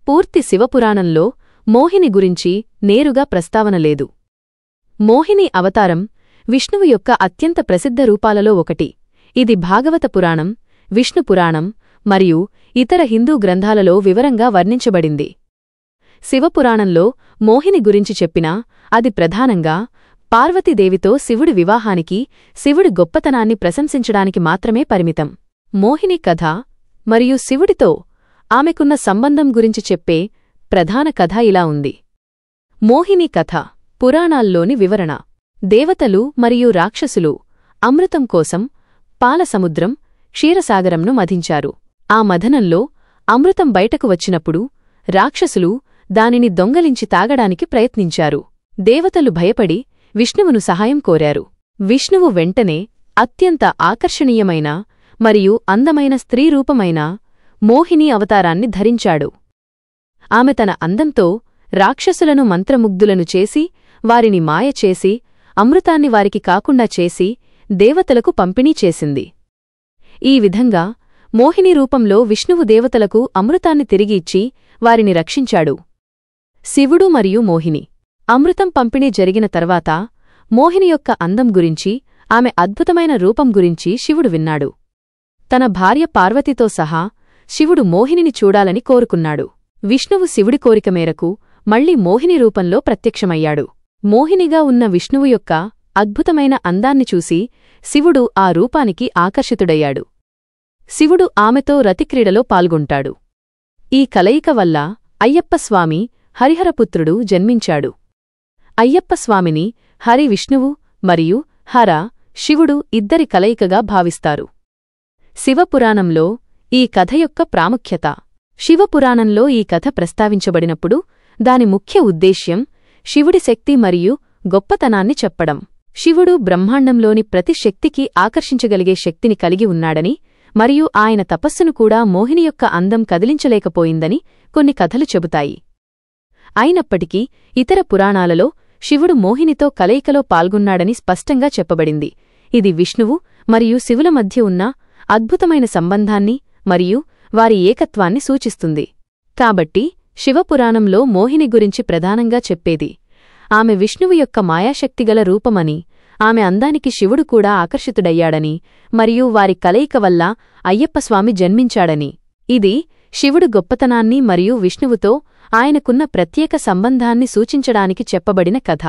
పూర్తి శివపురాణంలో మోహిని గురించి నేరుగా ప్రస్తావన లేదు. మోహిని అవతారం విష్ణువు యొక్క అత్యంత ప్రసిద్ధ రూపాలలో ఒకటి. ఇది భాగవత పురాణం, విష్ణు పురాణం మరియు ఇతర హిందూ గ్రంథాలలో వివరంగా వర్ణించబడింది. శివపురాణంలో మోహిని గురించి చెప్పినా అది ప్రధానంగా పార్వతీదేవితో శివుడి వివాహానికి, శివుడి గొప్పతనాన్ని ప్రశంసించడానికి మాత్రమే పరిమితం. మోహిని కథ మరియు శివుడితో ఆమెకున్న సంబంధం గురించి చెప్పే ప్రధాన కథ ఇలా ఉంది. మోహిని కథ పురాణాల్లోని వివరణ. దేవతలు మరియు రాక్షసులు అమృతం కోసం పాలసముద్రం, క్షీరసాగరంను మధించారు. ఆ మథనంలో అమృతం బయటకు వచ్చినప్పుడు రాక్షసులు దానిని దొంగలించి తాగడానికి ప్రయత్నించారు. దేవతలు భయపడి విష్ణువును సహాయం కోరారు. విష్ణువు వెంటనే అత్యంత ఆకర్షణీయమైన మరియు అందమైన స్త్రీరూపమైన మోహిని అవతారాన్ని ధరించాడు. ఆమె తన అందంతో రాక్షసులను మంత్రముగ్ధులను చేసి, వారిని మాయచేసి, అమృతాన్ని వారికి కాకుండా చేసి దేవతలకు పంపిణీ చేసింది. ఈ విధంగా మోహిని రూపంలో విష్ణువు దేవతలకు అమృతాన్ని తిరిగి ఇచ్చి వారిని రక్షించాడు. శివుడు మరియు మోహిని అమృతం పంపిణీ జరిగిన తర్వాత మోహిని యొక్క అందం గురించి, ఆమె అద్భుతమైన రూపం గురించి శివుడు విన్నాడు. తన భార్య పార్వతితో సహా శివుడు మోహినిని చూడాలని కోరుకున్నాడు. విష్ణువు శివుడి కోరిక మేరకు మళ్లీ మోహిని రూపంలో ప్రత్యక్షమయ్యాడు. మోహినిగా ఉన్న విష్ణువు యొక్క అద్భుతమైన అందాన్ని చూసి శివుడు ఆ రూపానికి ఆకర్షితుడయ్యాడు. శివుడు ఆమెతో రతిక్రీడలో పాల్గొంటాడు. ఈ కలయిక వల్ల అయ్యప్పస్వామి హరిహరపుత్రుడు జన్మించాడు. అయ్యప్పస్వామిని హరి విష్ణువు మరియు హర శివుడు ఇద్దరి కలయికగా భావిస్తారు. శివపురాణంలో ఈ కథ యొక్క ప్రాముఖ్యత. శివపురాణంలో ఈ కథ ప్రస్తావించబడినప్పుడు దాని ముఖ్య ఉద్దేశ్యం శివుడి శక్తి మరియు గొప్పతనాన్ని చెప్పడం. శివుడు బ్రహ్మాండంలోని ప్రతి శక్తికి ఆకర్షించగలిగే శక్తిని కలిగి ఉన్నాడని మరియు ఆయన తపస్సును కూడా మోహిని యొక్క అందం కదిలించలేకపోయిందని కొన్ని కథలు చెబుతాయి. అయినప్పటికీ ఇతర పురాణాలలో శివుడు మోహినితో కలయికలో పాల్గొన్నాడని స్పష్టంగా చెప్పబడింది. ఇది విష్ణువు మరియు శివుల మధ్య ఉన్న అద్భుతమైన సంబంధాన్ని మరియు వారి ఏకత్వాన్ని సూచిస్తుంది. కాబట్టి శివపురాణంలో మోహిని గురించి ప్రధానంగా చెప్పేది ఆమె విష్ణువు యొక్క మాయాశక్తిగల రూపమని, ఆమె అందానికి శివుడు కూడా ఆకర్షితుడయ్యాడని మరియు వారి కలయిక వల్ల అయ్యప్పస్వామి జన్మించాడని. ఇది శివుడు గొప్పతనాన్ని మరియు విష్ణువుతో ఆయనకున్న ప్రత్యేక సంబంధాన్ని సూచించడానికి చెప్పబడిన కథ.